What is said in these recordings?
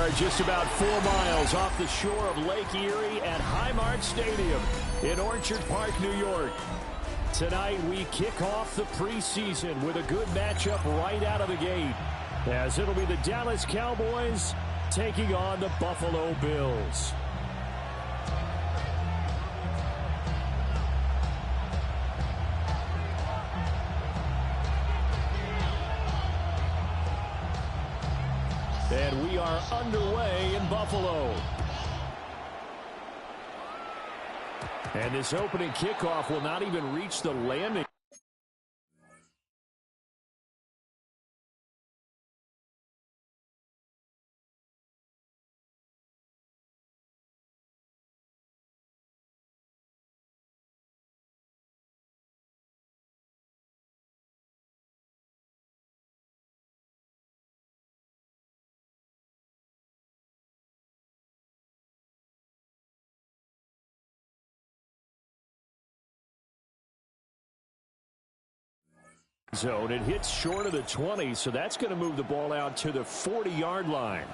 are just about 4 miles off the shore of Lake Erie at Highmark Stadium in Orchard Park, New York. Tonight, we kick off the preseason with a good matchup right out of the gate, as it'll be the Dallas Cowboys taking on the Buffalo Bills. And we are underway in Buffalo. And this opening kickoff will not even reach the landing. Zone. It hits short of the 20, so that's going to move the ball out to the 40-yard line.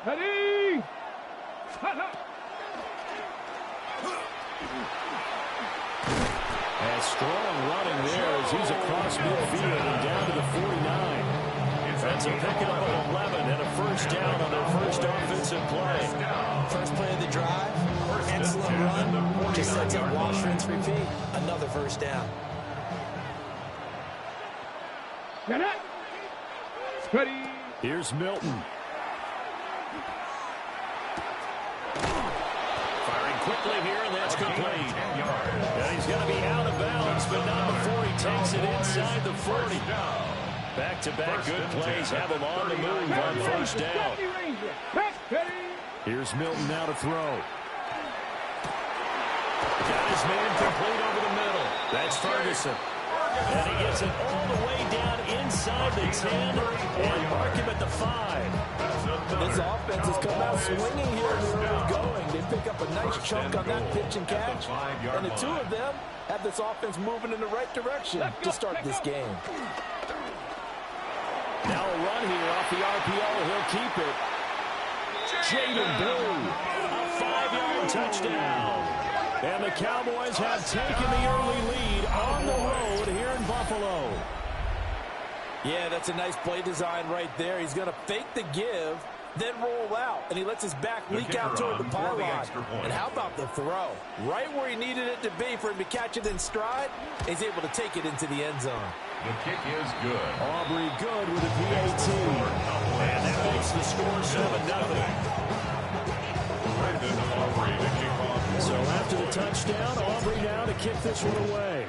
Ready? Strong running there as he's across midfield and down to the 49. That's a pickup of 11 and a first down on their first offensive play. First play of the drive, excellent run, just sets up wash, rinse, repeat. Another first down. Ready. Here's Milton. Firing quickly here, and that's complete. And he's going to be out of bounds, but not before he takes it inside the 40. Back-to-back good plays have him on the move on first down. Here's Milton now to throw. Got his man complete over the middle. That's Ferguson. And he gets it all the way down inside the 10 and mark him at the 5. This offense has come out swinging here in the early going. They pick up a nice chunk on that pitch and catch. And the two of them have this offense moving in the right direction to start this game. Now a run here off the RPO. He'll keep it. Jaden Blue, a 5-yard touchdown. And the Cowboys have taken the early lead on the road here in Buffalo. Yeah, that's a nice play design right there. He's going to fake the give, then roll out, and he lets his back leak out toward the pylon. And how about the throw? Right where he needed it to be for him to catch it in stride, he's able to take it into the end zone. The kick is good. Aubrey good with a PAT. And that makes the score 7-0. So after the touchdown, Aubrey now to kick this one away.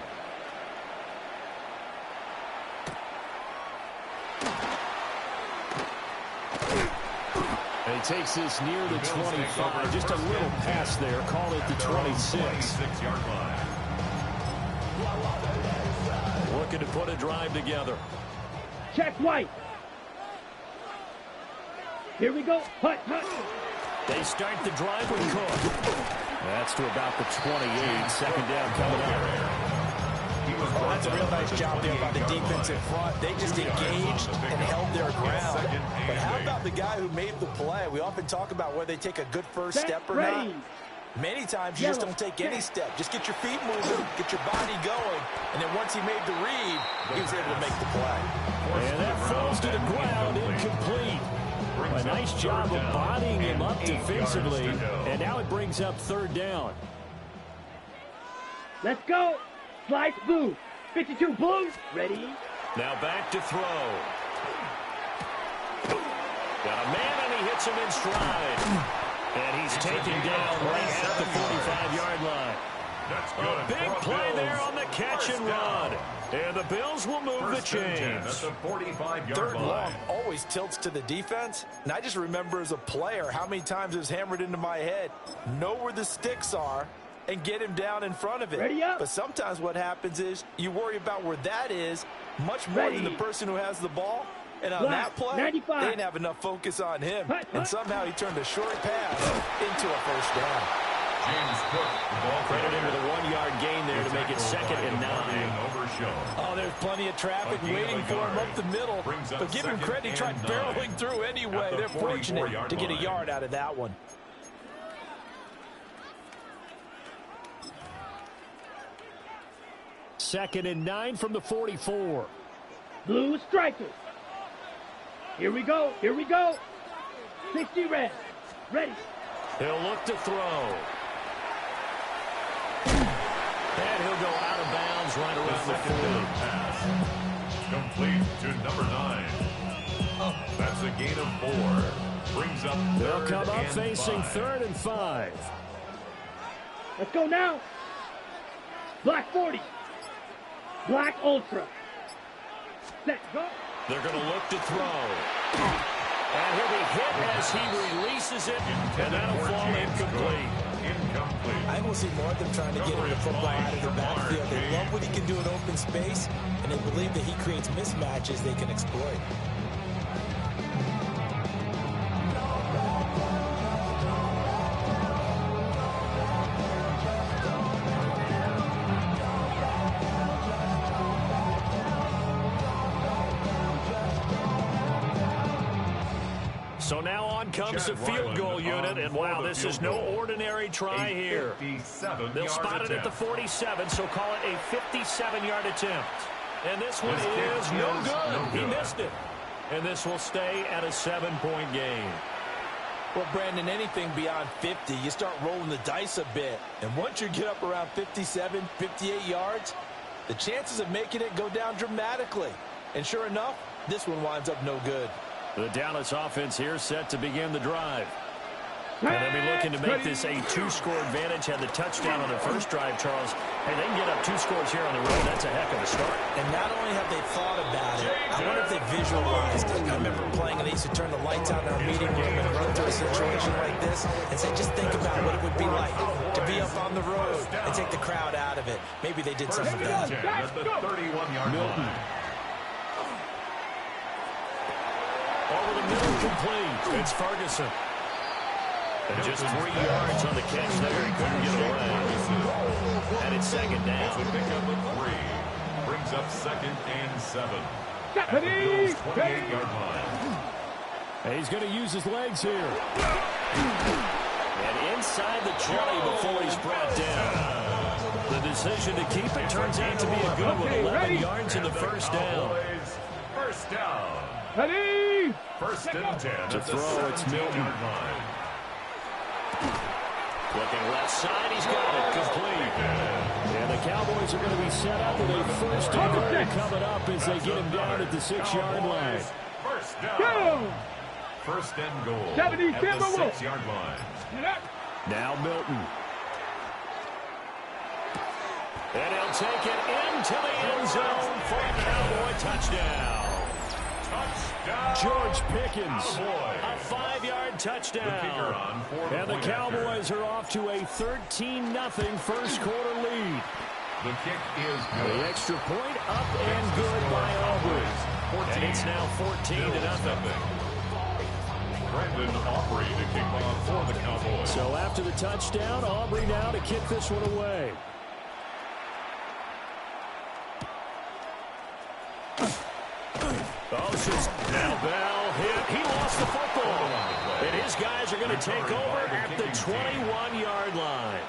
And he takes this near the 25. Just a little pass there. Call it the 26. 26-yard line. Looking to put a drive together. Check White. Here we go. Hut. They start the drive with Cook. That's to about the 28. Second down coming up. Oh, that's a real nice job there by the defensive front. They just engaged and held their ground. But how about the guy who made the play? We often talk about whether they take a good first step or not. Many times you just don't take any step. Just get your feet moving, get your body going, and then once he made the read, he was able to make the play. And that falls to the ground, incomplete. A nice job of bodying him up defensively, and now it brings up third down. Let's go. Slice blue. 52 blue. Ready? Now back to throw. Got a man, and he hits him in stride. And he's taken down right at the 45-yard line. That's good. A big play there on the catch and run. And the Bills will move the chains. That's a 45-yard Third line. long always tilts to the defense. And I just remember as a player how many times it was hammered into my head. Know where the sticks are and get him down in front of it. Ready up. But sometimes what happens is you worry about where that is much more than the person who has the ball. And on that play, 95. they didn't have enough focus on him. And somehow he turned a short pass into a first down. James Cook, the ball Credited with a 1-yard gain there to make it 2nd and 9. Oh, there's plenty of traffic waiting for him up the middle. But give him credit, he tried barreling through anyway. They're fortunate to get a yard out of that one. Second and 9 from the 44. Blue strikers. Here we go. Here we go. 60 red. Ready. He'll look to throw. And he'll go out of bounds right around the 40. Pass. Complete to number 9. That's a gain of 4. Brings up They'll come up and facing 5. 3rd and 5. Let's go now. Black 40. Black Ultra. Set, go. They're going to look to throw. And he'll be hit as he releases it, and that'll fall incomplete. I think we'll see more of them trying to get him the football out of the backfield. They love what he can do in open space, and they believe that he creates mismatches they can exploit. So now on comes the field goal unit, and wow, this is no ordinary try here. They'll spot it at the 47, so call it a 57-yard attempt. And this one is no good. He missed it. And this will stay at a 7-point game. Well, Brandon, anything beyond 50, you start rolling the dice a bit. And once you get up around 57, 58 yards, the chances of making it go down dramatically. And sure enough, this one winds up no good. The Dallas offense here set to begin the drive. And they'll be looking to make this a 2-score advantage. Had the touchdown on the first drive, Charles. Hey, they can get up 2 scores here on the road. That's a heck of a start. And not only have they thought about it, I wonder if they visualized it. I remember playing, and they used to turn the lights out in our meeting room and run through a situation like this and say, just think about what it would be like to be up on the road and take the crowd out of it. Maybe they did some of that. At the 31-yard line. Over the middle, complete. It's Ferguson. And just 3 yards on the catch there. He couldn't get away. And it's 2nd down. It's a pickup of 3. Brings up 2nd and 7. At the Bills' 28-yard line. And he's going to use his legs here. And inside the 20 before he's brought down. The decision to keep it turns out to be a good one. 11 yards in the first down. First down. Ready. First and 10. To throw, it's Milton. Looking left side, he's got it, complete. And the Cowboys are going to be set up with a first and goal coming up as they get him down at the 6-yard line. First down. First and goal at the 6-yard line. Now Milton. And he'll take it into the end zone for a Cowboy touchdown. George Pickens, a 5-yard touchdown. And the Cowboys are off to a 13-0 first quarter lead. The kick is good. The extra point up and good by Aubrey. And it's now 14-0. Brandon Aubrey to kick off for the Cowboys. So after the touchdown, Aubrey now to kick this one away. Now Bell hit. He lost the football. And his guys are going to take over at the 21-yard line.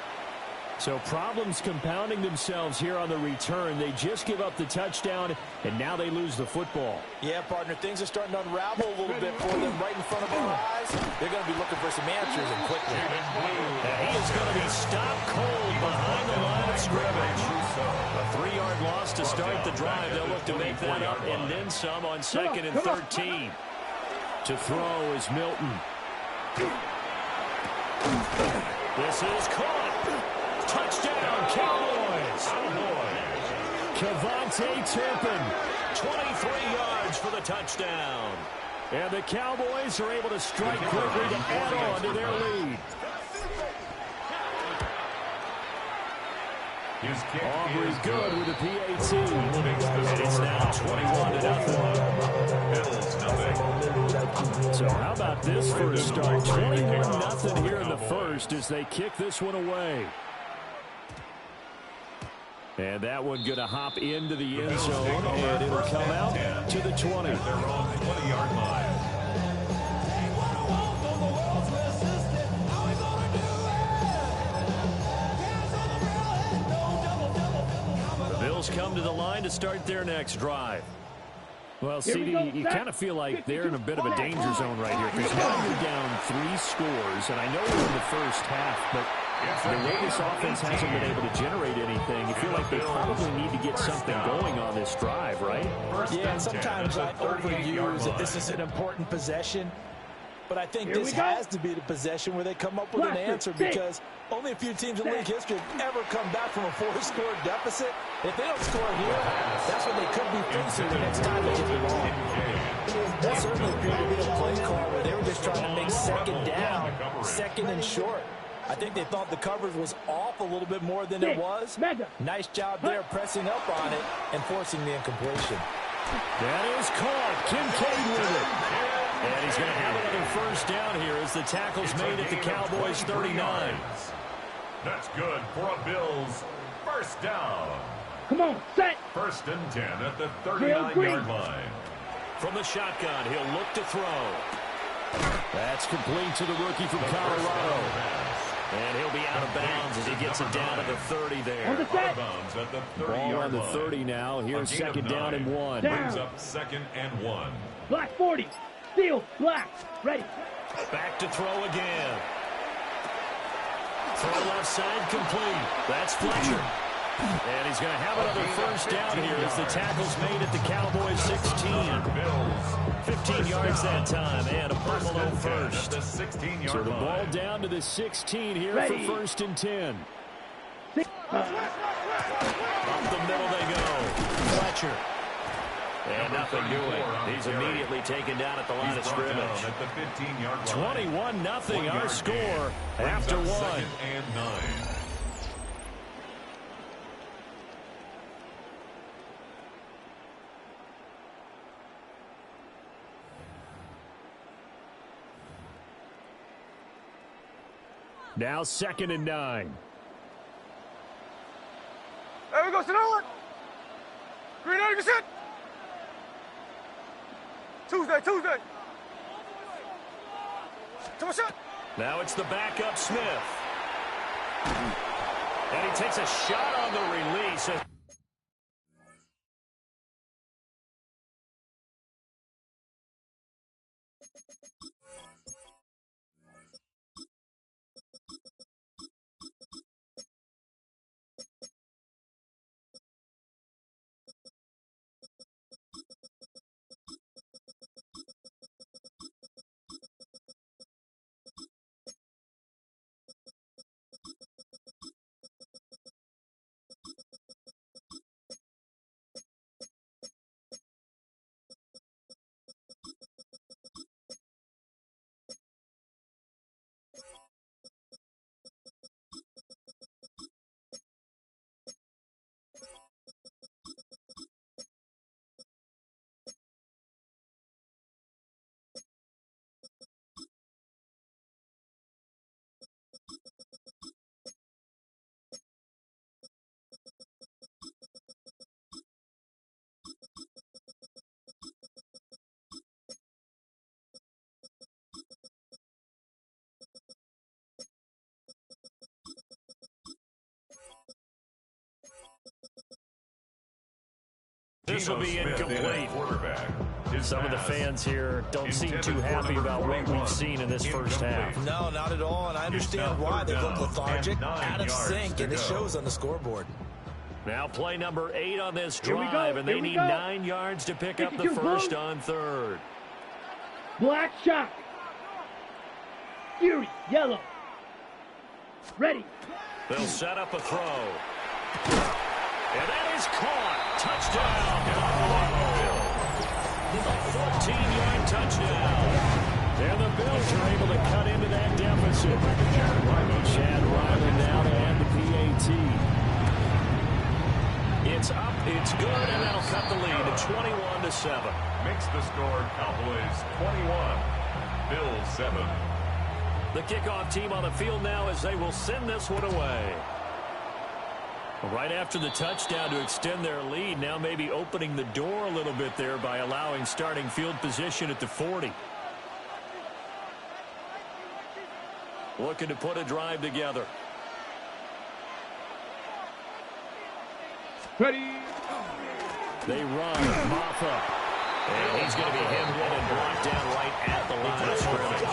So problems compounding themselves here on the return. They just give up the touchdown, and now they lose the football. Yeah, partner, things are starting to unravel a little bit for them right in front of our eyes. They're going to be looking for some answers, and quickly. And he is going to be stopped cold behind the line of scrimmage. A 3-yard loss to start the drive. They'll look to make that up and then some on 2nd and 13. To throw is Milton. This is caught. Touchdown, Cowboys. Kevontae Turpin, 23 yards for the touchdown. And the Cowboys are able to strike quickly to add on to their lead. His kick Aubrey is good with the PAT. And Makes it's now 21-0. Bills nothing. So how about this for a start? 21-0 here in the first as they kick this one away. And that one going to hop into the end zone, and it'll come out to the 20. At their own 20-yard line. The Bills come to the line to start their next drive. Well, CD, you kind of feel like they're in a bit of a danger zone right here because now you're down 3 scores, and I know we're in the first half, but the way this offense hasn't been able to generate anything, you feel like they probably need to get something going on this drive, right? Yeah, and sometimes I overuse that this is an important possession, but I think this has to be the possession where they come up with an answer because only a few teams in league history have ever come back from a 4-score deficit. If they don't score here, that's what they could be facing the next time they hit the ball. That certainly appeared to be a play call where they were just trying to make second down, second and short. I think they thought the coverage was off a little bit more than it was. Nice job there pressing up on it and forcing the incompletion. That is caught. Kincaid with it. And he's going to have another first down here as the tackle's made at the Cowboys 39. That's good for a Bills first down. Come on, set. 1st and 10 at the 39-yard line. From the shotgun, he'll look to throw. That's complete to the rookie from Colorado. And he'll be out of bounds as he gets it down to the 30 there. On the set. Ball on the 30 now. Here's second down and 1. Brings up 2nd and 1. Black 40. Steal. Black. Ready. Back to throw again. Throw left side complete. That's Fletcher. And he's going to have another first down here as the tackle's made at the Cowboys 16. 15 yards that time, and a Buffalo first. So the ball down to the 16 here for 1st and 10. Up the middle they go. Fletcher. And nothing doing. He's immediately taken down at the line of scrimmage. 21-0 our score after 1. And 9. Now 2nd and 9. There we go, sit on. Green 80%. Tuesday. Come on, shot. Now it's the backup Smith. And he takes a shot on the release. This will be incomplete. Some of the fans here don't seem too happy about what we've seen in this first half. No, not at all, and I understand why. They look lethargic, out of sync, and it shows on the scoreboard. Now play number 8 on this drive, and they need 9 yards to pick up the first on 3rd. Black shot. Fury, yellow. Ready. They'll set up a throw. And that is caught. Touchdown. A 14-yard touchdown. And the Bills are able to cut into that deficit. Chad Ryland now to add the PAT. It's up, it's good, and that'll cut the lead to 21-7. Makes the score Cowboys 21, Bills 7. The kickoff team on the field now as they will send this one away. Right after the touchdown to extend their lead, now maybe opening the door a little bit there by allowing starting field position at the 40. Looking to put a drive together. Ready. They run. Maffa. And he's going to be hemmed in and brought down right at the line of scrimmage.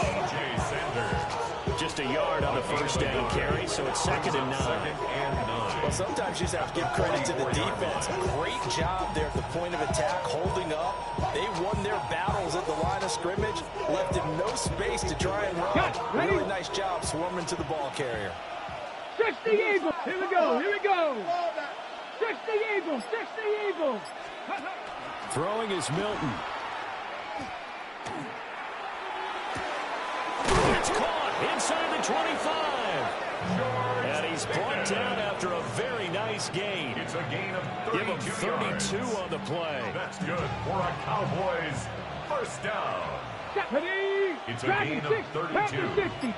Just a yard on the first down carry, so it's 2nd and 9. Well, sometimes you just have to give credit to the defense. Great job there at the point of attack, holding up. They won their battles at the line of scrimmage, left him no space to try and run. Really nice job swarming to the ball carrier. Stretch the Eagles. Here we go. Here we go. Stretch the Eagles. Stretch the Eagles. Throwing is Milton. It's caught inside the 25. And he's brought down after a very nice gain. It's a gain of 32 Give him 32 yards. on the play. That's good for a Cowboys first down. Ready. It's a gain of 32.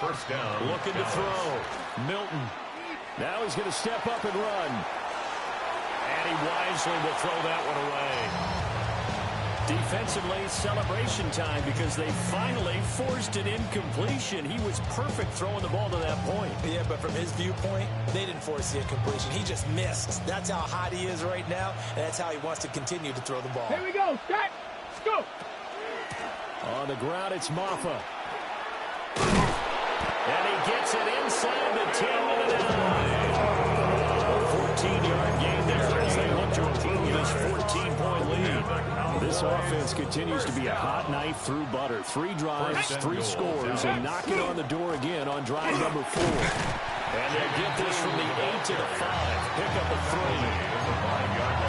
First down. Looking to throw. Milton. Now he's going to step up and run. And he wisely will throw that one away. Defensively, celebration time because they finally forced an incompletion. He was perfect throwing the ball to that point. Yeah, but from his viewpoint, they didn't force the incompletion. He just missed. That's how hot he is right now, and that's how he wants to continue to throw the ball. Here we go. Set. Go. On the ground, it's Maffa. And he gets it inside the 10 to the 9. 14-yard gain there as they look to improve this 14-point lead. This offense continues to be a hot knife through butter. 3 drives, 3 scores, and knocking on the door again on drive number 4. And they get this from the 8 to the 5. Pick up a 3.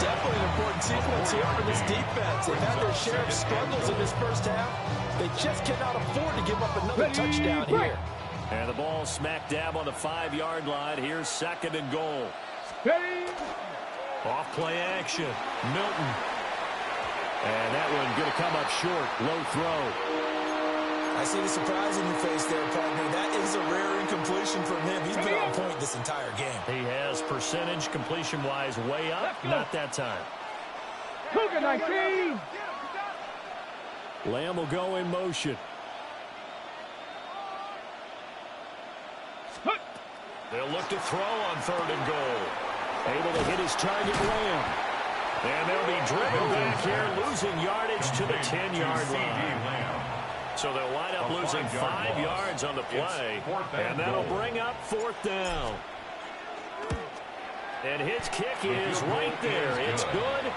Definitely an important sequence here for this defense. They've had their share of struggles in this first half. They just cannot afford to give up another touchdown here. And the ball smack dab on the 5-yard line. Here's 2nd and goal. Ready. Off play action. Milton. And that one going to come up short. Low throw. I see the surprise in your face there, partner. That is a rare incompletion from him. He's been on point this entire game. He has percentage completion-wise way up. Not that time. Cougar 19. Lamb will go in motion. They'll look to throw on 3rd and goal. Able to hit his target, Lamb. And they'll be driven back here, losing yardage to the 10-yard line. So they'll wind up losing 5 yards on the play. And that'll bring up 4th down. And his kick is right there. It's good.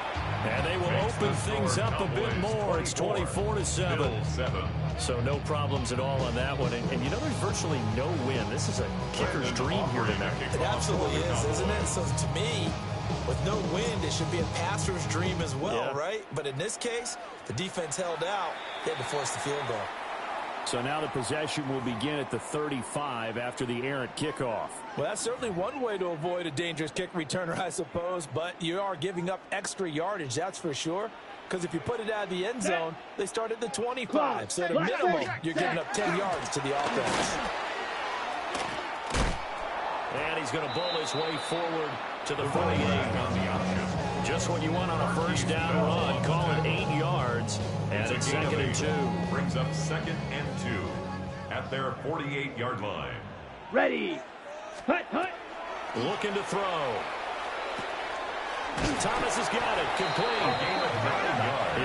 And they will open things up a bit more. It's 24-7. So no problems at all on that one. And you know, there's virtually no win. This is a kicker's dream here tonight. It absolutely is, isn't it? So to me, with no wind, it should be a passer's dream as well, right? But in this case, the defense held out. They had to force the field goal. So now the possession will begin at the 35 after the errant kickoff. Well, that's certainly one way to avoid a dangerous kick returner, I suppose. But you are giving up extra yardage, that's for sure. Because if you put it out of the end zone, they start at the 25. So at a minimum, you're giving up 10 yards to the offense. And he's going to bowl his way forward to the 48. Just what you want on a first down run. Call it 8 yards. And it's 2nd and 2. Brings up 2nd and 2 at their 48-yard line. Ready. Hut, hut. Looking to throw. Thomas has got it. Complete.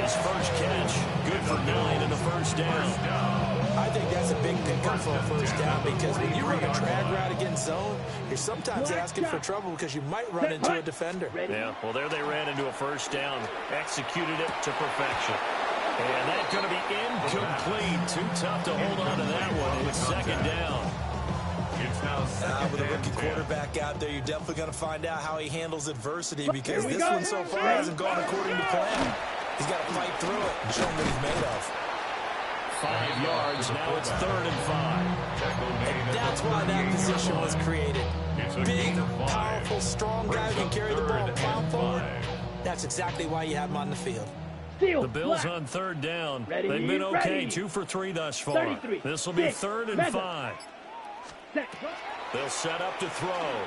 His first catch. Good for 9 in the first down. I think that's a big pickup for a first down because when you run a drag route against zone, you're sometimes asking for trouble because you might run into a defender. Yeah, well, there they ran into a first down. Executed it to perfection. And that's going to be incomplete. Too tough to hold on to that one. It's 2nd down. It's now 2nd with a rookie and 10. quarterback out there, you're definitely going to find out how he handles adversity because this one so far hasn't gone according to plan. He's got to fight through it and show him what he's made of. 5 yards, now it's 3rd and 5. And that's why that position was created. Big, powerful, strong guy who can carry the ball, plow That's exactly why you have him on the field. The Bills on third down. They've been okay, 2 for 3 thus far. This will be 3rd and 5. They'll set up to throw.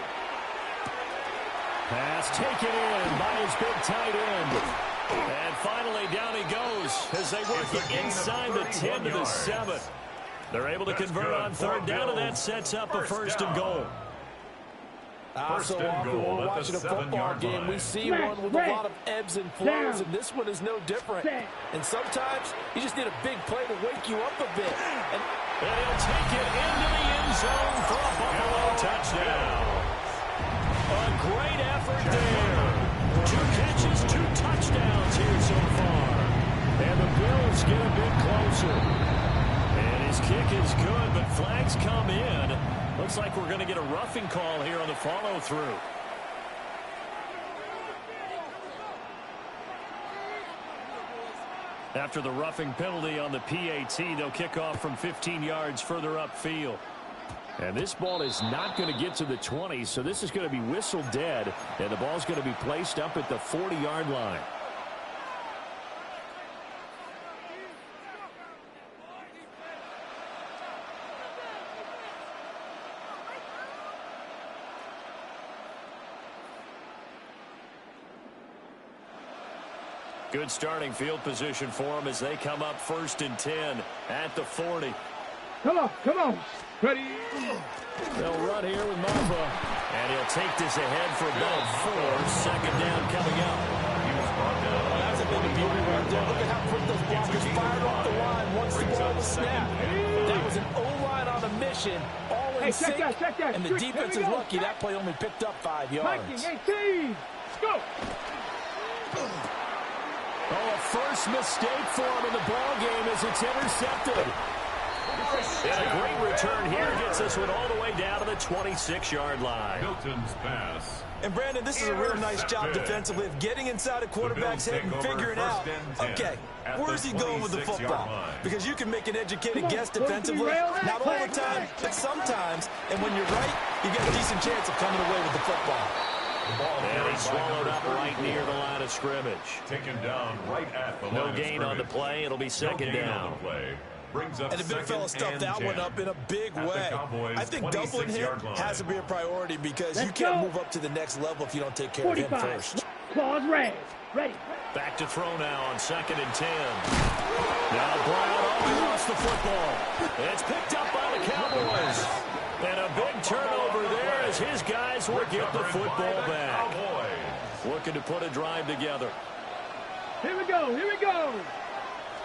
Pass taken in by his big tight end. And finally down he goes as they work it inside the 10 to the 7. They're able to convert on third down, and that sets up a 1st and goal. So often when we're watching a football game, we see one with a lot of ebbs and flows, and this one is no different. And sometimes you just need a big play to wake you up a bit. And he'll take it into the end zone for a Buffalo touchdown. A great effort there. 2 catches, 2 touchdowns here so far. And the Bills get a bit closer. And his kick is good, but flags come in. Looks like we're going to get a roughing call here on the follow-through. After the roughing penalty on the PAT, they'll kick off from 15 yards further upfield. And this ball is not going to get to the 20, so this is going to be whistled dead, and the ball's going to be placed up at the 40-yard line. Good starting field position for them as they come up 1st and 10 at the 40. Come on. Ready? They'll run here with Maffa. And he'll take this ahead for about 4. 2nd down coming up. That's a bit of beauty right there. Look at how quick those blockers fired off the line once the ball was snapped. That was an O-line on a mission, all in sync. Check that. And the defense is lucky that play only picked up 5 yards. 18. Go. Oh, a first mistake for him in the ball game as it's intercepted. And a great return here gets this one all the way down to the 26-yard line. Milton's pass. And Brandon, this is a real nice job defensively of getting inside a quarterback's head and figuring out, okay, where's he going with the football? Because you can make an educated guess defensively, not all the time, but sometimes. And when you're right, you get a decent chance of coming away with the football. And he's swallowed up right near the line of scrimmage. Taken down right at the line No of gain on the play. It'll be 2nd down. Brings up And the big fella stuffed that one up in a big way. I think doubling him has to be a priority because you can't move up to the next level if you don't take care of him first. Claws raised. Ready. Back to throw now on 2nd and 10. Now Brown, he lost the football. It's picked up by the Cowboys. And a big turnover there as his guys will get the football back. Looking to put a drive together. Here we go.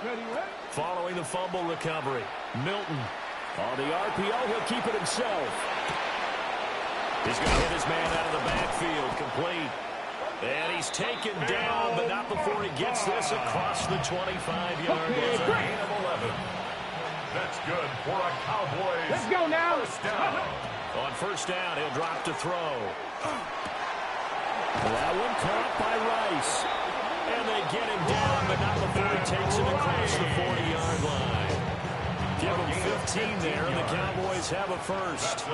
Ready? Following the fumble recovery, Milton on the RPO, he'll keep it himself. He's going to hit his man out of the backfield, complete. And he's taken down, but not before he gets this across the 25-yard line. Gain of 11. That's good for a Cowboys. Let's go now. First down. On 1st down, he'll drop to throw. That one caught by Rice. And they get him down, but not before he takes it across the 40-yard line. Give him 15 there, and the Cowboys have a first.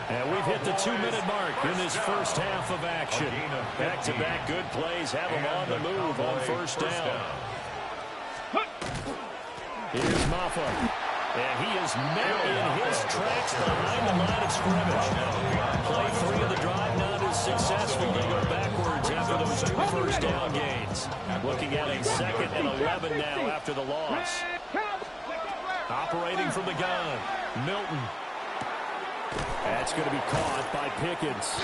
And we've hit the 2-minute mark in this first half of action. Back-to-back good plays have him on the move on 1st down. Here's Maffa. And he is met in his tracks behind the line of scrimmage. Play 3 of the drive not as successful. They go backwards after those 2 first down gains. Looking at a 2nd and 11 now after the loss. Operating from the gun, Milton. That's going to be caught by Pickens.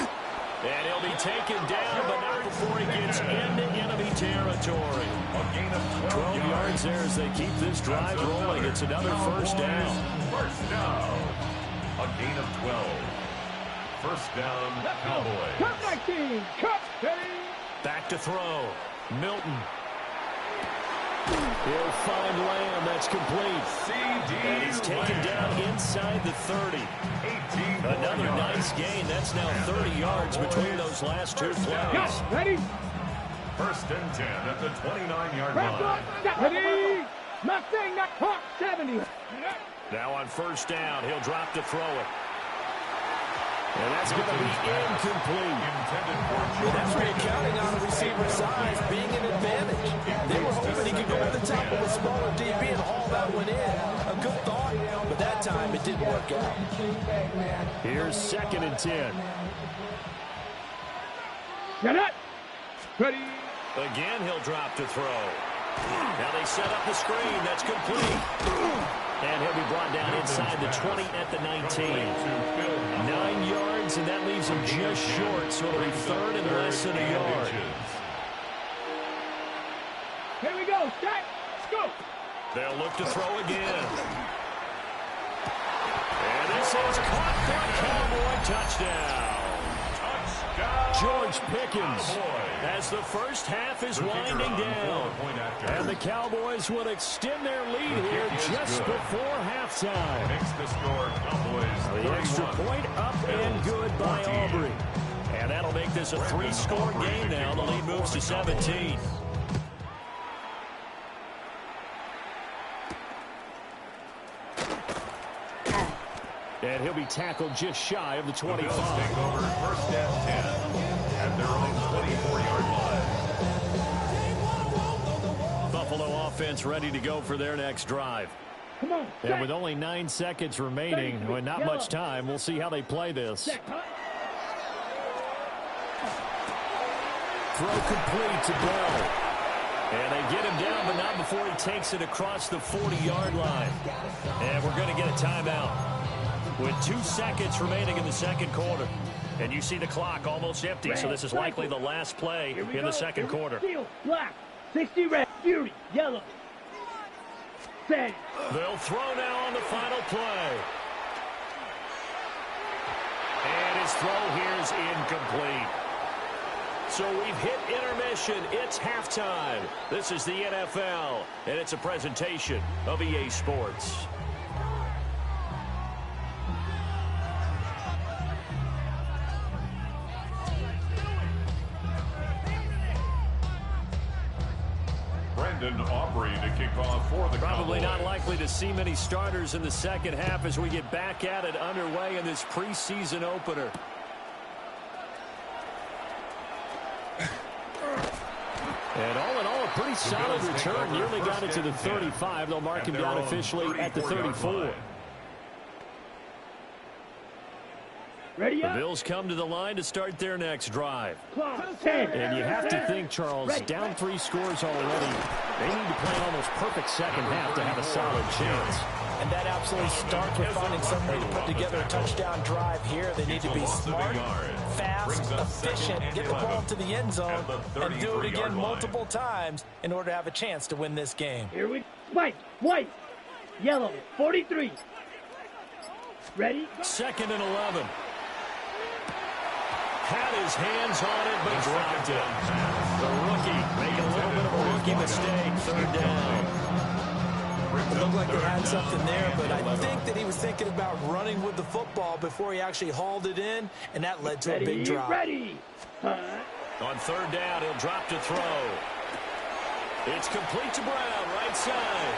And he'll be taken down, but not before he gets into enemy territory. A gain of 12 yards there as they keep this drive rolling. It's another first down. First down. A gain of 12. First down, Cowboys. Cut my team. Cut. Back to throw. Milton. He'll find Lamb. That's complete. And he's taken down inside the 30. Another nice gain. That's now 30 yards between those last 2 plays. Ready? First and 10 at the 29-yard line. Ready? Nothing. Not caught. 70. Now on 1st down, he'll drop to throw it. And that's going to be incomplete. Well, that's where you're counting on the receiver's size being an advantage. They were hoping he could go over the top of a smaller DB and haul that one in. A good thought, but that time it didn't work out. Here's 2nd and 10. Get it. Ready. Again, he'll drop to throw. Now they set up the screen. That's complete. And he'll be brought down inside the 20 at the 19. 9 yards, and that leaves him just short, so it'll be 3rd and less than a yard. Here we go. Set. Let's go. They'll look to throw again. And this is caught for a Cowboy touchdown. George Pickens as the first half is winding down. And the Cowboys will extend their lead here just before halftime. The extra point up and good by Aubrey. And that'll make this a 3-score game now. The lead moves to 17. And he'll be tackled just shy of the 25. Take over 1st and 10 at their own 24-yard line. Buffalo offense ready to go for their next drive. Come on. And with only 9 seconds remaining, with not much time, we'll see how they play this. Throw complete to Bell. And they get him down, but not before he takes it across the 40-yard line. And we're going to get a timeout with 2 seconds remaining in the second quarter. And you see the clock almost empty, so this is likely the last play in the second quarter. Steel, black, 60 red, fury, yellow. Set. They'll throw now on the final play. And his throw here is incomplete. So we've hit intermission. It's halftime. This is the NFL, and it's a presentation of EA Sports. Brandon Aubrey to kick off for the Probably Cowboys. not likely to see many starters in the second half as we get back at it underway in this preseason opener. And all in all, a pretty solid return. Nearly got it to the 35. They'll mark him down officially at the 34. Ready The up. Bills come to the line to start their next drive. Clock, 10. And you have to think, Charles, down 3 scores already. They need to play an almost perfect second half to have a solid chance. And that absolutely starts with finding some way to put together a touchdown drive here. They need to be smart, fast, efficient, get the ball to the end zone, and do it again multiple times in order to have a chance to win this game. Here we White, white, yellow, 43. Ready? 2nd and 11. Had his hands on it, but dropped it. The rookie making a little bit of a rookie mistake. 3rd down. It looked like they had something there, but I think that he was thinking about running with the football before he actually hauled it in, and that led to a big drop. Ready. On 3rd down, he'll drop to throw. It's complete to Brown, right side.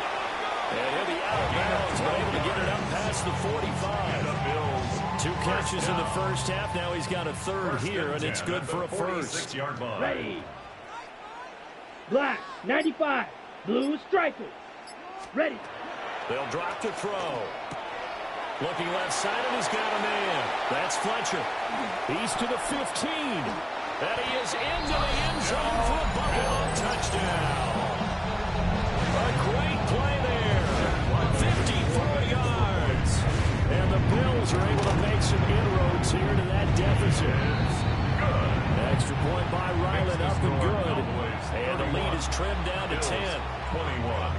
And he'll be out of bounds, but able to get it up past the 45. 2 catches in the first half. Now he's got a 3rd here, and it's good for a 1st. Ready. Black, 95. Blue striker. Ready. They'll drop to throw. Looking left side, and he's got a man. That's Fletcher. He's to the 15. And he is into the end zone for a Buffalo touchdown. A great play there. 54 yards. And the Bills are able to make some inroads here to that deficit. Extra point by Ryland, up and good. And the lead is trimmed down to 10. 21.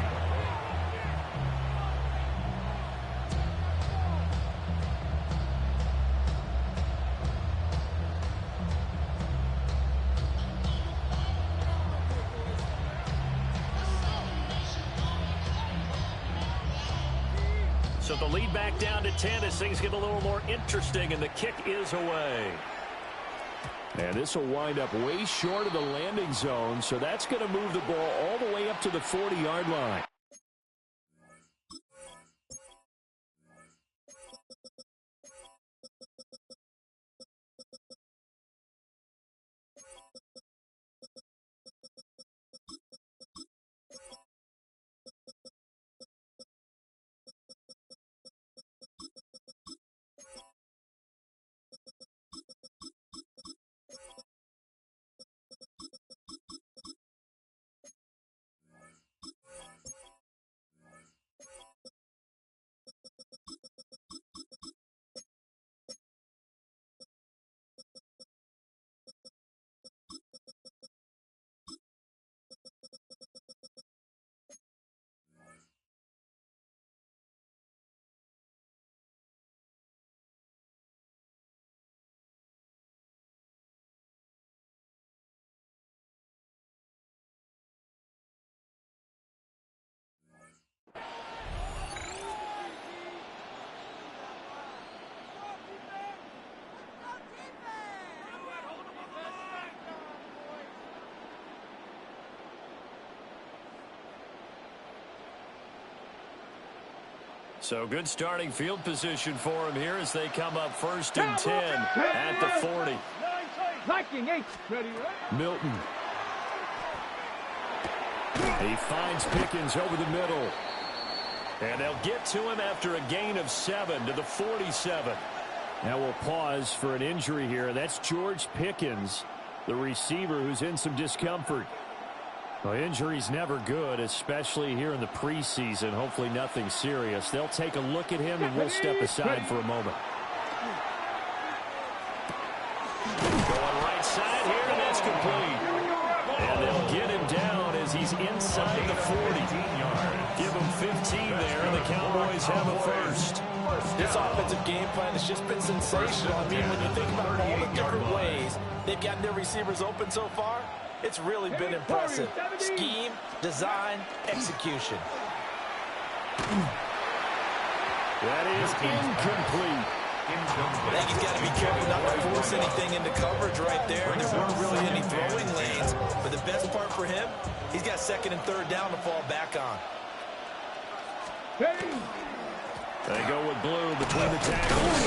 So the lead back down to 10 as things get a little more interesting, and the kick is away. And this will wind up way short of the landing zone, so that's going to move the ball all the way up to the 40-yard line. So good starting field position for him here as they come up 1st and 10 at the 40. Milton. He finds Pickens over the middle. And they'll get to him after a gain of 7 to the 47. Now we'll pause for an injury here. That's George Pickens, the receiver who's in some discomfort. Well, injury's never good, especially here in the preseason. Hopefully nothing serious. They'll take a look at him, and we'll step aside for a moment. Going right side here, and that's complete. And they'll get him down as he's inside the 40. Give him 15 there, and the Cowboys have a first. This offensive game plan has just been sensational. I mean, when you think about all the different ways they've gotten their receivers open so far, it's really been impressive. Scheme, design, execution. That is incomplete. I think he's got to be careful not to force anything into coverage right there. There weren't really any throwing lanes. But the best part for him, he's got 2nd and 3rd down to fall back on. They go with blue between the tackles.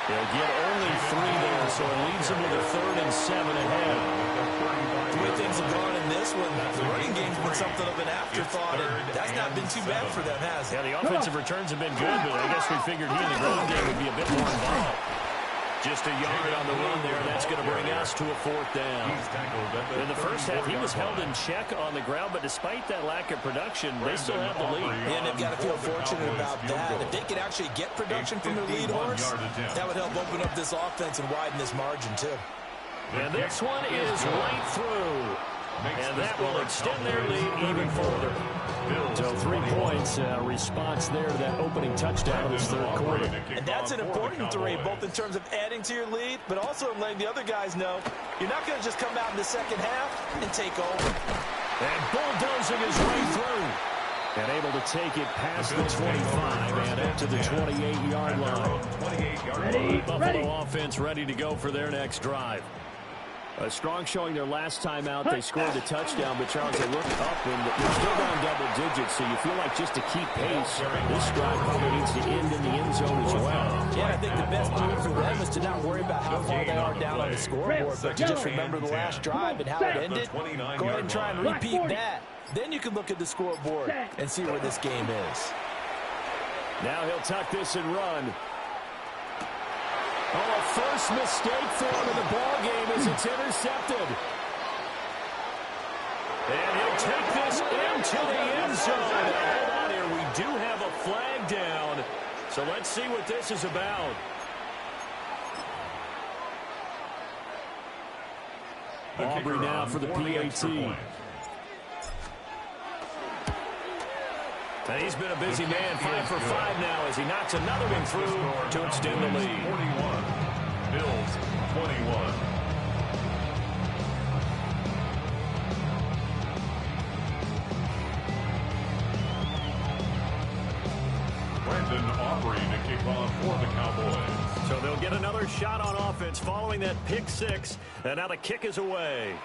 They'll get only 3 there, so it leaves them with a 3rd and 7 ahead. The way things have gone in this one, the running game's been something of an afterthought, and that's not been too bad for them, has it? Yeah, the offensive returns have been good, but I guess we figured he and the ground game would be a bit more involved. Just a yard on the run there. That's going to bring us to a 4th down. In the first half, he was held in check on the ground, but despite that lack of production, they still have the lead. And they've got to feel fortunate about that. If they could actually get production from their lead horse, that would help open up this offense and widen this margin, too. And this one is right through. And that will extend their lead even further. So 3 points, response there to that opening touchdown in this 3rd quarter. And that's an important 3, both in terms of adding to your lead, but also letting the other guys know you're not going to just come out in the 2nd half and take over. And bulldozing his way through. And able to take it past the 25 and up to the 28-yard line. Buffalo offense ready to go for their next drive. A strong showing their last time out. They scored the touchdown, but Charles, they look up and they're still down double digits, so you feel like just to keep pace, this drive probably needs to end in the end zone as well. Yeah, I think the best move for them is to not worry about how far they are down on the scoreboard, but to just remember the last drive and how it ended. Go ahead and try and repeat that. Then you can look at the scoreboard and see where this game is. Now he'll tuck this and run. Oh, a first mistake for him in the ball game as it's intercepted. And he'll take this into the end zone. Now, hold on here. We do have a flag down. So let's see what this is about. Aubrey now for the PAT. And he's been a busy man, 5 for 5 now as he knocks another one through to extend the lead. 41, Bills 21. Brandon Aubrey to kick off for the Cowboys. So they'll get another shot on offense following that pick 6, and now the kick is away.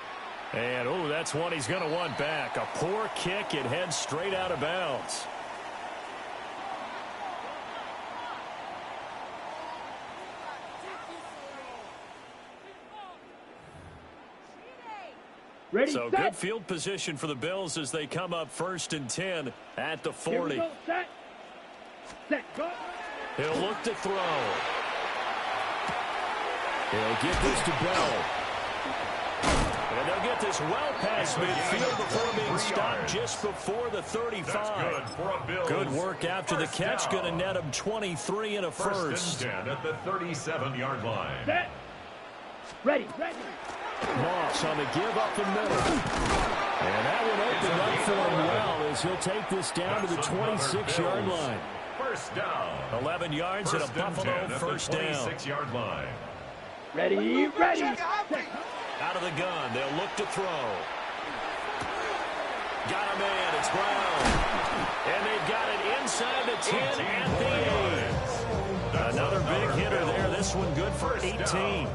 And, oh, that's one he's going to want back. A poor kick. It heads straight out of bounds. Ready, so set. Good field position for the Bills as they come up 1st and 10 at the 40. Set. Set. Go. He'll look to throw. He'll get this to Bell. And they'll get this well past midfield before being stopped just before the 35. Good work after the catch. Going to net him 23 and a first. 1st and 10 at the 37-yard line. Set. Ready. Ready. Moss on the give up the middle. And that one opened up for him well as he'll take this down to the 26-yard line. 1st down. 11 yards and a Buffalo first down. 26-yard line. Ready. Ready. Out of the gun. They'll look to throw. Got a man. It's Brown. And they've got it inside the 10 at the 8. Another big hitter there. This one good for 18.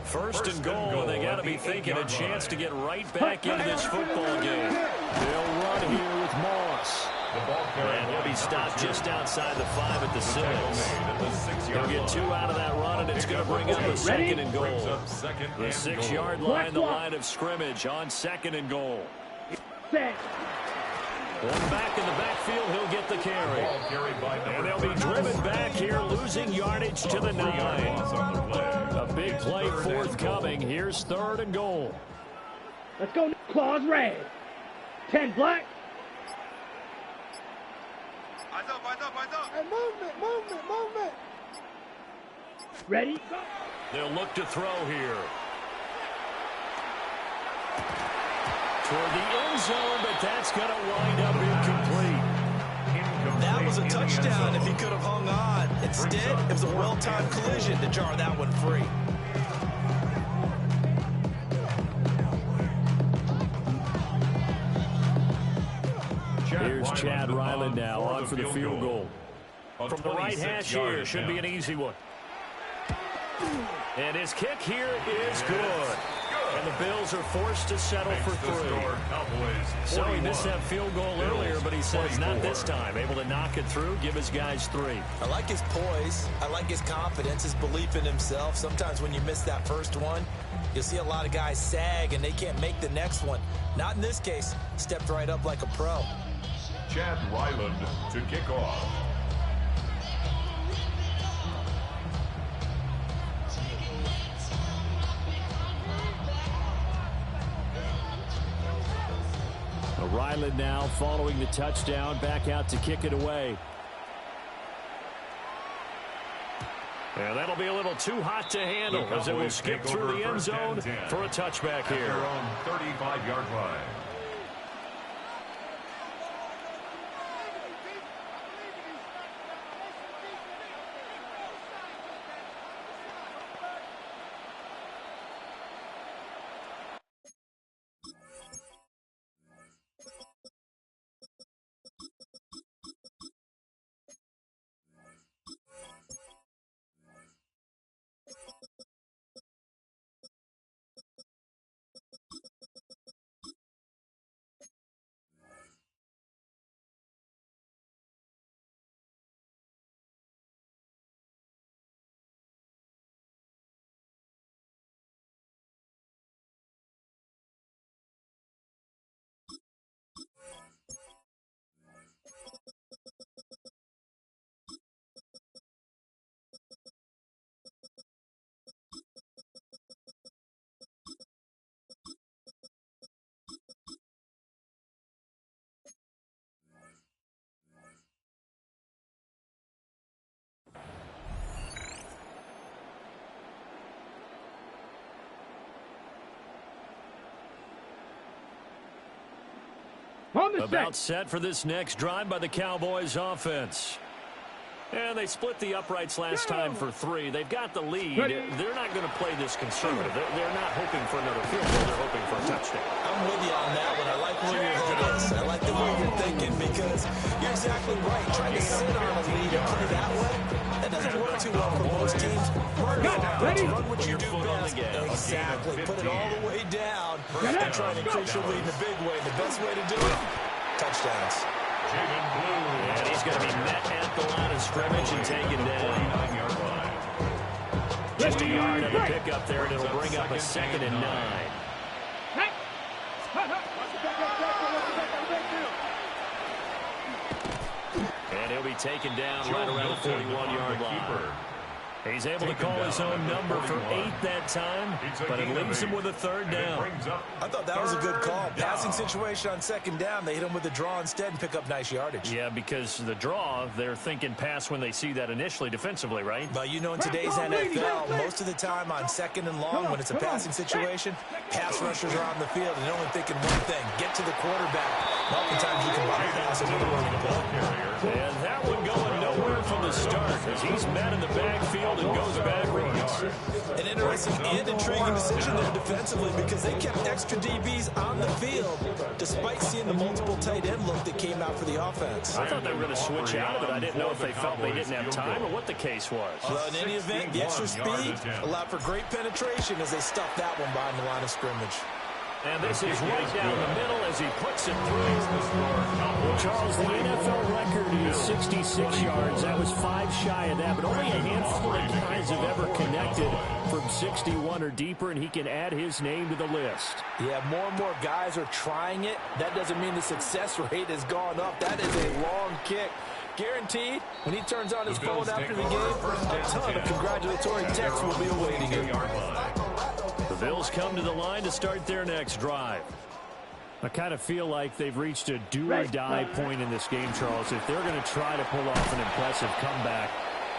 First and goal, and they got to be thinking a chance to get right back into this football game. They'll run here with Moss. And he'll be stopped just outside the 5 at the 6. He'll get 2 out of that run, and it's going to bring up a 2nd and goal. The 6-yard line, the line of scrimmage on 2nd and goal. One back in the backfield, he'll get the carry. And they'll be driven back here, losing yardage to the 9. A big play forthcoming. Here's 3rd and goal. Let's go, claws red. 10 black. Eyes up, eyes up, eyes up. And movement. Ready, go. They'll look to throw here. Toward the end zone, but that's going to wind up incomplete. That was a touchdown if he could have hung on. Instead, it was a well-timed collision to jar that one free. Here's Chad Ryland now on for the field goal. From the right hash here, should be an easy one. And his kick here is good. And the Bills are forced to settle for 3. So he missed that field goal earlier, but he says not this time. Able to knock it through, give his guys 3. I like his poise. I like his confidence, his belief in himself. Sometimes when you miss that first one, you'll see a lot of guys sag and they can't make the next one. Not in this case. Stepped right up like a pro. Chad Ryland to kick off. Ryland now following the touchdown, back out to kick it away. And that'll be a little too hot to handle as it will skip through the end zone for a touchback here. Their own 35-yard line. About set for this next drive by the Cowboys offense. And they split the uprights last time for 3. They've got the lead. They're not going to play this conservative. They're not hoping for another field goal. They're hoping for a touchdown. I'm with you on that one. I like where your head is. I like the way you're thinking because you're exactly right. Trying to sit on a lead and put it that way, that doesn't work too well for most teams. Run what you do best. Exactly. Put it all the way down and try to increase your lead in a big way. The best way to do it, touchdowns. And he's going to be met at the line of scrimmage and taken down. Just a yard of the pickup there, and it'll bring up a 2nd and 9. And he'll be taken down right around the 41-yard line. He's able to call his own number for 8 that time, but it leaves him with a 3rd down. I thought that was a good call. Passing situation on 2nd down. They hit him with the draw instead and pick up nice yardage. Yeah, because the draw, they're thinking pass when they see that initially defensively, right? But you know, in today's NFL, most of the time on 2nd and long, when it's a passing situation, pass rushers are on the field and they're only thinking one thing, get to the quarterback. Oftentimes you can bypass him with a running play. And that one going nowhere from the start as he's met in the backfield and goes backwards. An interesting and intriguing decision there defensively because they kept extra DBs on the field despite seeing the multiple tight end look that came out for the offense. I thought they were going to switch out of it. I didn't know if they felt they didn't have time or what the case was. Well, in any event, the extra speed allowed for great penetration as they stuffed that one behind the line of scrimmage. And this is right down the middle as he puts it through. Well, Charles, the NFL record is 66 yards. That was 5 shy of that, but only a handful of guys have ever connected from 61 or deeper, and he can add his name to the list. Yeah, more and more guys are trying it. That doesn't mean the success rate has gone up. That is a long kick. Guaranteed, when he turns on his phone after the game, a ton of congratulatory texts will be awaiting him. The Bills come to the line to start their next drive. I kind of feel like they've reached a do-or-die point in this game, Charles. If they're going to try to pull off an impressive comeback,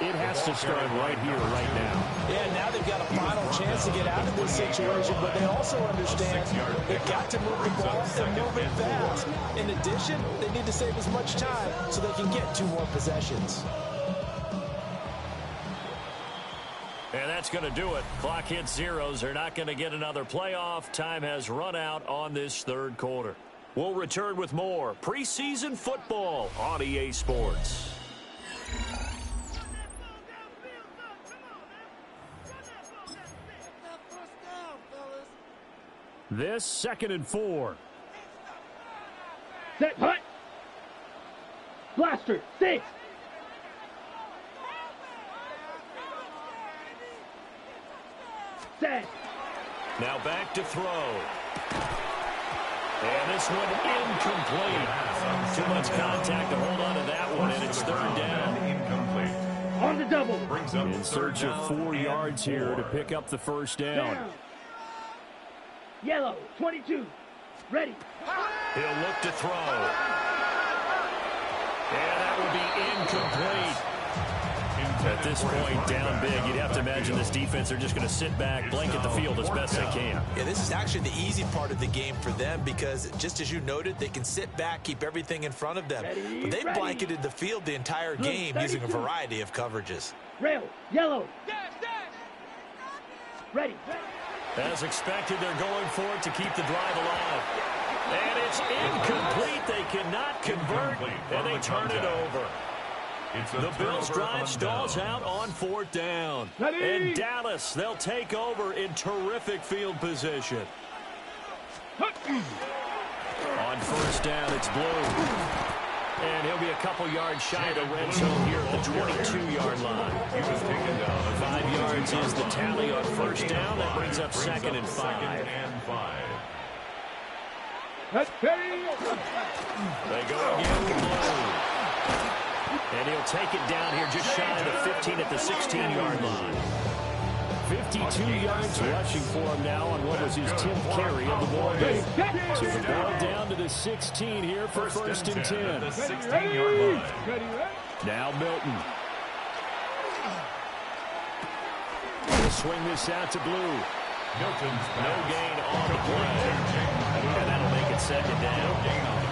it has to start right here, right now. Yeah, now they've got a final chance to get out of this situation, but they also understand they've got to move the ball and move it fast. In addition, they need to save as much time so they can get 2 more possessions. And that's going to do it. Clock hits zeros. They're not going to get another playoff. Time has run out on this third quarter. We'll return with more preseason football on EA Sports. This 2nd and 4. Set, hut. Blaster, 6. Set. Now back to throw. And this one incomplete. Too much contact to hold on to that one, and it's 3rd down. Incomplete. On the double. In search of 4 yards here to pick up the first down. Yellow, 22. Ready. He'll look to throw. And that will be incomplete. At this point, down big, you'd have to imagine this defense are just going to sit back, blanket the field as best they can. Yeah, this is actually the easy part of the game for them because, just as you noted, they can sit back, keep everything in front of them. But they've blanketed the field the entire game using a variety of coverages. Rail, yellow. Ready. As expected, they're going for it to keep the drive alive. And it's incomplete. They cannot convert, and they turn it over. The Bills' drive stalls out on 4th down. And Dallas, they'll take over in terrific field position. On 1st down, it's Blue. And he'll be a couple yards shy of the red zone here at the 22-yard line. 5 yards is the tally on 1st down. That brings up 2nd and 5. They go again with Blue. And he'll take it down here just shy of the 15 at the 16-yard line. 52 yards rushing for him now on what was his 10th carry of the ball game. So the ball down to the 16 here for 1st and 10. The 16-yard line. Now Milton. He'll swing this out to Blue. No gain on the play. And that'll make it 2nd down.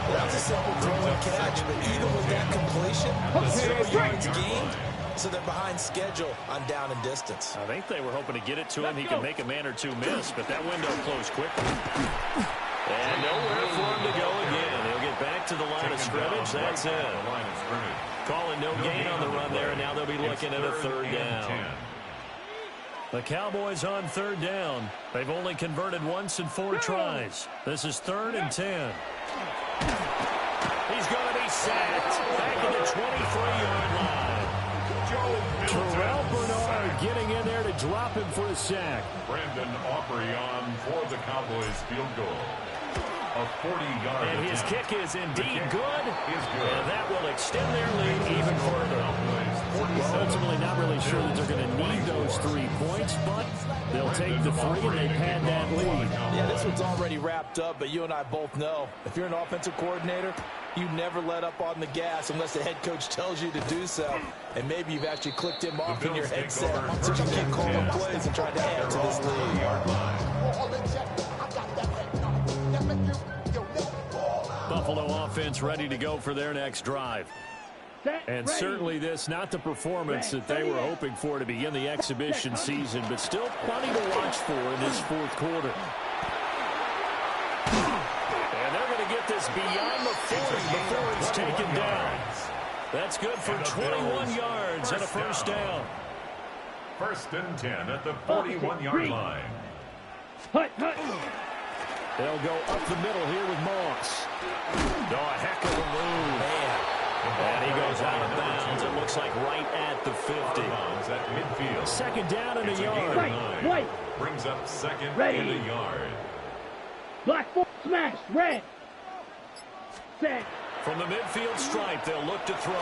That was a simple throw and catch, but even with that completion, 0 yards gained, so they're behind schedule on down and distance. I think they were hoping to get it to him. He can make a man or two miss, but that window closed quickly. And nowhere for him to go again. He'll get back to the line of scrimmage. That's it. Calling no gain on the run there, and now they'll be looking at a 3rd down. The Cowboys on 3rd down. They've only converted once in 4 tries. This is 3rd and 10. He's going to be sacked back at the 23-yard line. Terrell Bernard getting in there to drop him for a sack. Brandon Aubrey on for the Cowboys field goal. A 40-yard And his kick is indeed good. And that will extend their lead even further. Well, ultimately not really sure that they're going to need those 3 points, but they'll take the 3 and they pad that lead. Yeah, this one's already wrapped up, but you and I both know if you're an offensive coordinator, you never let up on the gas unless the head coach tells you to do so. And maybe you've actually clicked him off in your headset so you can keep calling plays and try to add to this lead. Buffalo offense ready to go for their next drive. And certainly this, not the performance that they were hoping for to begin the exhibition season, but still plenty to watch for in this 4th quarter. And they're going to get this beyond the 40 before it's taken down. That's good for 21 yards and a 1st down. 1st and 10 at the 41-yard line. Hut, hut. They'll go up the middle here with Moss. Oh, a heck of a move. Man. And he goes out of bounds. It looks like right at the 50. At midfield. Second down in the yard. White. Brings up second Ready. in the yard. Black foot smash. Red. Set. From the midfield stripe, they'll look to throw.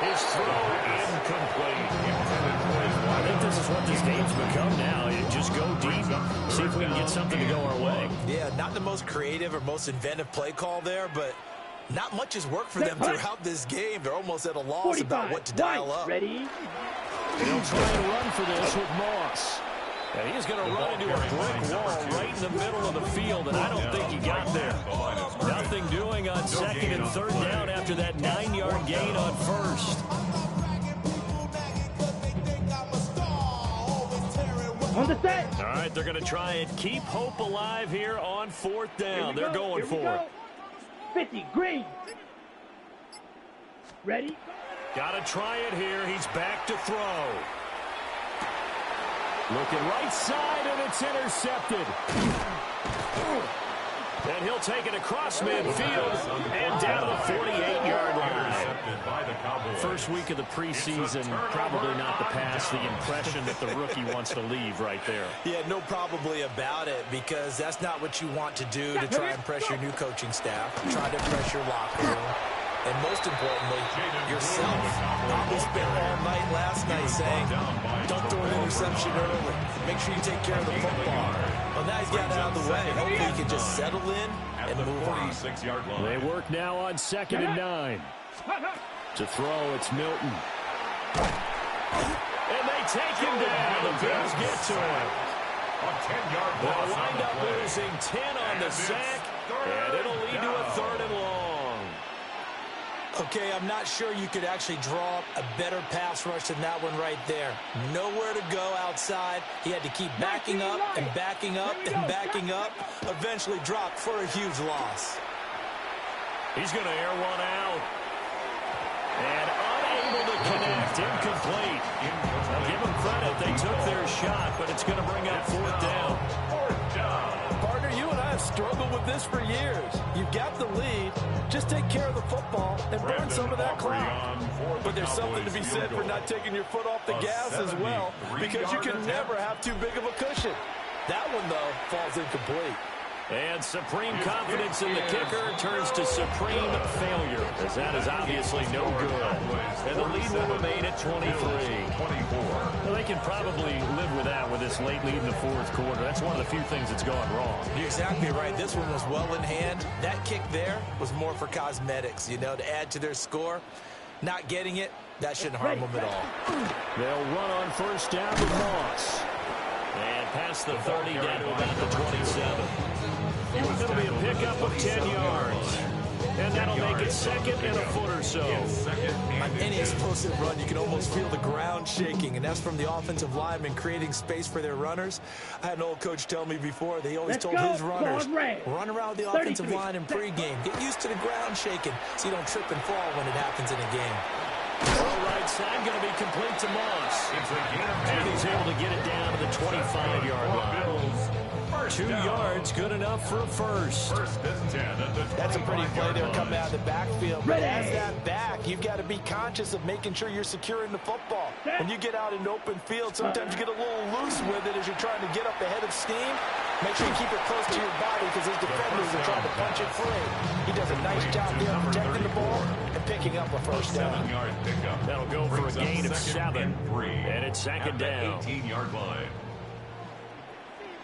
His throw incomplete. I think this is what this game's become now. You just go deep, see if we can get something to go our way. Yeah, not the most creative or most inventive play call there, but not much has worked for them throughout this game. They're almost at a loss about what to dial up. Ready. They'll try and run for this with Moss. And he's going to run into a brick wall right in the middle of the field, and I don't think he got there. Nothing doing on second and third down after that 9-yard gain on first. On the set. All right, they're going to try and keep hope alive here on fourth down. They're going for it. 50, green. Ready. Got to try it here. He's back to throw. Looking right side, and it's intercepted. And he'll take it across midfield and down the 48-yard line. First week of the preseason, probably not the pass, the impression that the rookie wants to leave right there. Yeah, no probably about it, because that's not what you want to do to try and press your new coaching staff, try to press your locker room, and most importantly, yourself. Probably spent all night last night saying, don't throw an interception early. Make sure you take care of the football. Well, now he's got it out of the way. Hopefully he can just settle in and move on. They work now on 2nd and 9. To throw, it's Milton. And they take him down. The Bills get to him. They'll wind up losing 10 on the sack, and it'll lead to a 3rd and long. Okay, I'm not sure you could actually draw a better pass rush than that one right there. Nowhere to go outside. He had to keep backing up and backing up and backing up. Eventually dropped for a huge loss. He's going to air one out. And unable to connect. Incomplete. Now give them credit. They took their shot, but it's going to bring up 4th down. Partner, you and I have struggled with this for years. You've got the lead. Just take care of the football and burn some of that clock. But there's something to be said for not taking your foot off the gas as well, because you can never have too big of a cushion. That one, though, falls incomplete. And supreme confidence in the kicker turns to supreme failure, as that is obviously no good. And the lead will remain at 23. Well, they can probably live with that with this late lead in the 4th quarter. That's one of the few things that's gone wrong. You're exactly right. This one was well in hand. That kick there was more for cosmetics, you know, to add to their score. Not getting it, that shouldn't harm them at all. They'll run on 1st down with Moss. And past the 30 down to about the 27. It'll be a pickup of 10 yards. And that'll make it 2nd and a foot or so. On any explosive run, you can almost feel the ground shaking, and that's from the offensive linemen creating space for their runners. I had an old coach tell me before, they always told his runners, run around the offensive line in pregame. Get used to the ground shaking so you don't trip and fall when it happens in a game. All right side going to be complete to Moss. And he's able to get it down to the 25-yard line. 2 yards, good enough for a first. That's a pretty play there coming out of the backfield. But as that back, you've got to be conscious of making sure you're securing the football. When you get out in open field, sometimes you get a little loose with it as you're trying to get up ahead of steam. Make sure you keep it close to your body because his defenders are trying to punch it free. He does a nice job there protecting the ball and picking up a first down. That'll go for a gain of 7. And it's 2nd down. 18-yard line.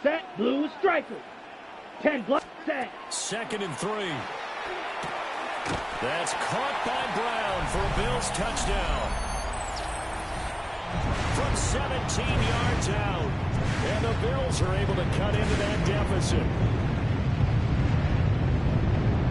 Set, blue striker. 10 block, set. 2nd and 3. That's caught by Brown for a Bills touchdown. From 17 yards out. And the Bills are able to cut into that deficit.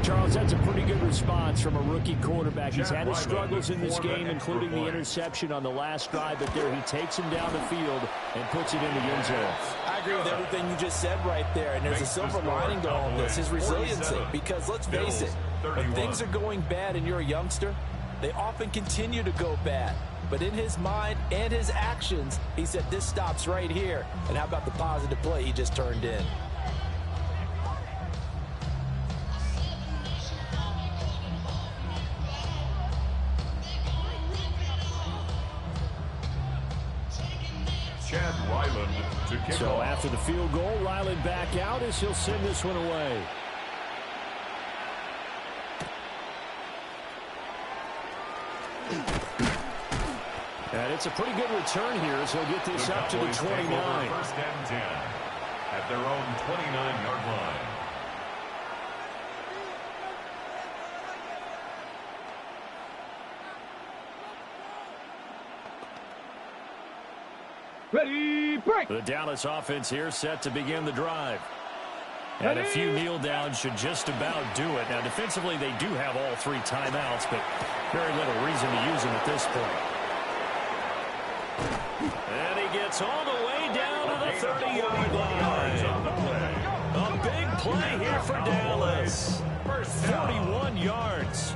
Charles, that's a pretty good response from a rookie quarterback. He's had his struggles in this game, including the interception on the last drive, but there he takes him down the field and puts it in the end zone. I agree with everything you just said right there, and there's a silver lining to all this, his resiliency, because let's face it, when things are going bad and you're a youngster, they often continue to go bad. But in his mind and his actions, he said, this stops right here. And how about the positive play he just turned in? to kick So off. after the field goal, Ryland back out as he'll send this one away. And it's a pretty good return here, so he'll get this up to the 29. First and 10 at their own 29-yard line. Ready, break. The Dallas offense here set to begin the drive. And a few kneel downs should just about do it. Now, defensively, they do have all 3 timeouts, but very little reason to use them at this point. And he gets all the way down to the 30-yard line. A big play here for Dallas. 41 yards.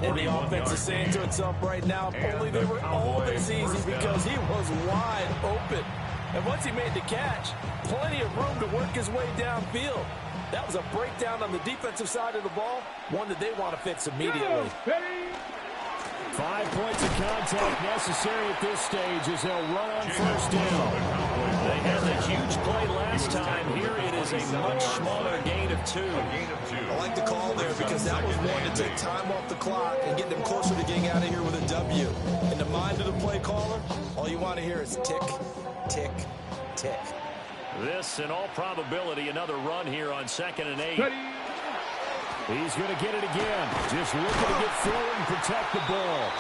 And the offense is saying to itself right now, if only they were all this easy, because he was wide open. And once he made the catch, plenty of room to work his way downfield. That was a breakdown on the defensive side of the ball, one that they want to fix immediately. 5 points of contact necessary at this stage as they'll run on first down. They had the huge play last time. Here it is a much smaller gain of 2. I like the call there because that was one to take time off the clock and get them closer to getting out of here with a W. In the mind of the play caller, all you want to hear is tick, tick, tick. This, in all probability, another run here on 2nd and 8. He's going to get it again. Just looking to get forward and protect the ball.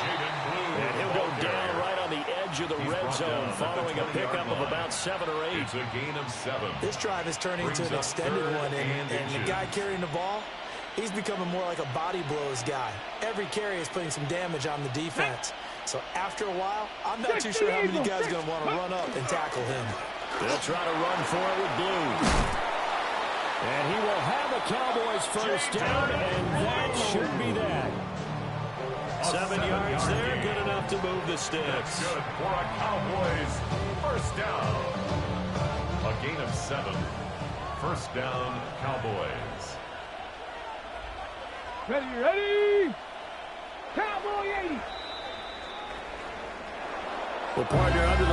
And he'll go down right on the edge of the red zone following a pickup of about 7 or 8. It's a gain of 7. This drive is turning into an extended one, and the guy carrying the ball, he's becoming more like a body blows guy. Every carry is putting some damage on the defense. So after a while, I'm not too sure how many guys are going to want to run up and tackle him. They'll try to run for it with blue. And he will have a Cowboys first down, and that should be that. 7 yards there, good enough to move the sticks. That's good for a Cowboys first down. A gain of 7. First down, Cowboys. Ready. Cowboy 80. Well, partner, under the